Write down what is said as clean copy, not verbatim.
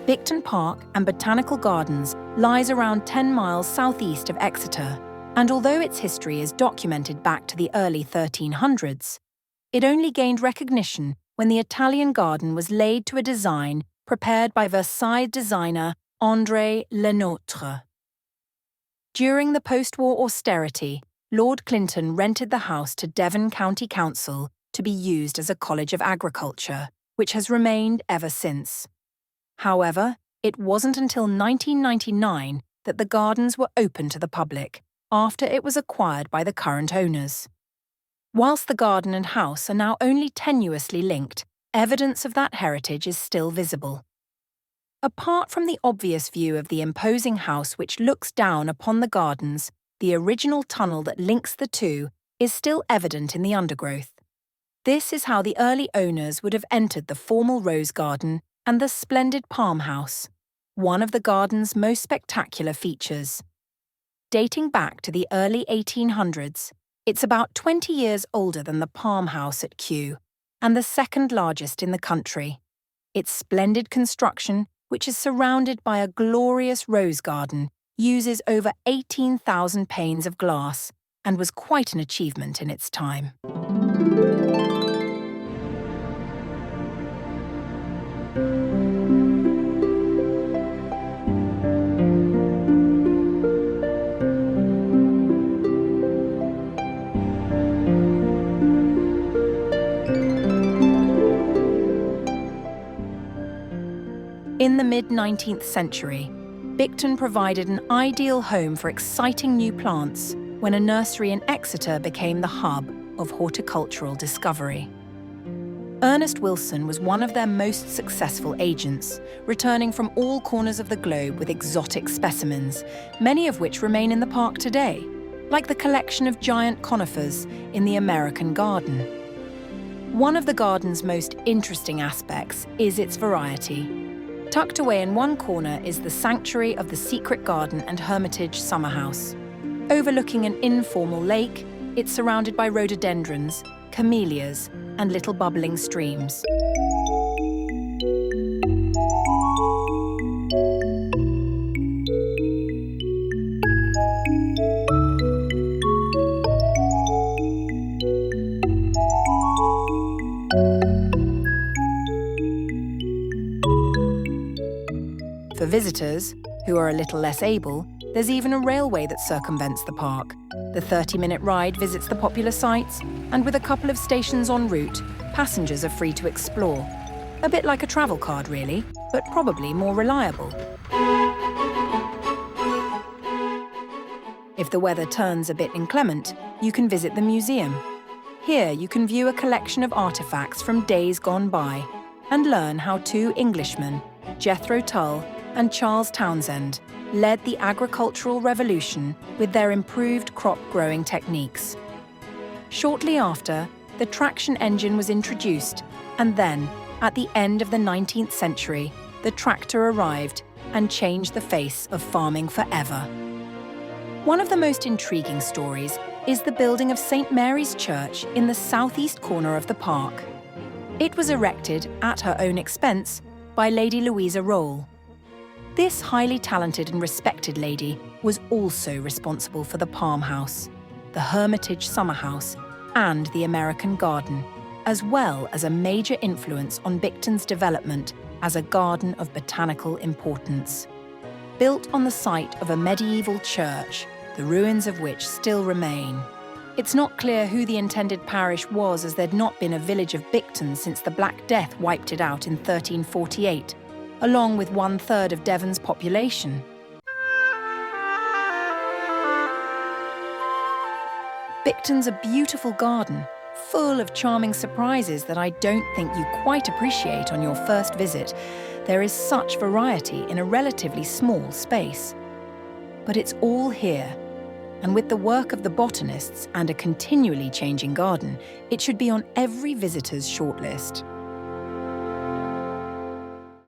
Bicton Park and Botanical Gardens lies around 10 miles southeast of Exeter, and although its history is documented back to the early 1300s, it only gained recognition when the Italian garden was laid to a design prepared by Versailles designer André Lenôtre. During the post-war austerity, Lord Clinton rented the house to Devon County Council to be used as a college of agriculture, which has remained ever since. However, it wasn't until 1999 that the gardens were open to the public, after it was acquired by the current owners. Whilst the garden and house are now only tenuously linked, evidence of that heritage is still visible. Apart from the obvious view of the imposing house which looks down upon the gardens, the original tunnel that links the two is still evident in the undergrowth. This is how the early owners would have entered the formal rose garden and the splendid palm house, one of the garden's most spectacular features. Dating back to the early 1800s, it's about 20 years older than the palm house at Kew, and the second largest in the country. Its splendid construction, which is surrounded by a glorious rose garden, uses over 18,000 panes of glass, and was quite an achievement in its time. In the mid-19th century, Bicton provided an ideal home for exciting new plants when a nursery in Exeter became the hub of horticultural discovery. Ernest Wilson was one of their most successful agents, returning from all corners of the globe with exotic specimens, many of which remain in the park today, like the collection of giant conifers in the American garden. One of the garden's most interesting aspects is its variety. Tucked away in one corner is the sanctuary of the Secret Garden and Hermitage Summerhouse. Overlooking an informal lake, it's surrounded by rhododendrons, camellias, and little bubbling streams. For visitors, who are a little less able, there's even a railway that circumvents the park. The 30-minute ride visits the popular sites, and with a couple of stations en route, passengers are free to explore. A bit like a travel card, really, but probably more reliable. If the weather turns a bit inclement, you can visit the museum. Here you can view a collection of artifacts from days gone by and learn how two Englishmen, Jethro Tull and Charles Townshend, led the agricultural revolution with their improved crop-growing techniques. Shortly after, the traction engine was introduced, and then, at the end of the 19th century, the tractor arrived and changed the face of farming forever. One of the most intriguing stories is the building of St. Mary's Church in the southeast corner of the park. It was erected, at her own expense, by Lady Louisa Rolle. This highly talented and respected lady was also responsible for the Palm House, the Hermitage Summerhouse, and the American Garden, as well as a major influence on Bicton's development as a garden of botanical importance. Built on the site of a medieval church, the ruins of which still remain. It's not clear who the intended parish was, as there'd not been a village of Bicton since the Black Death wiped it out in 1348, along with 1/3 of Devon's population. Bicton's a beautiful garden, full of charming surprises that I don't think you quite appreciate on your first visit. There is such variety in a relatively small space. But it's all here, and with the work of the botanists and a continually changing garden, it should be on every visitor's shortlist.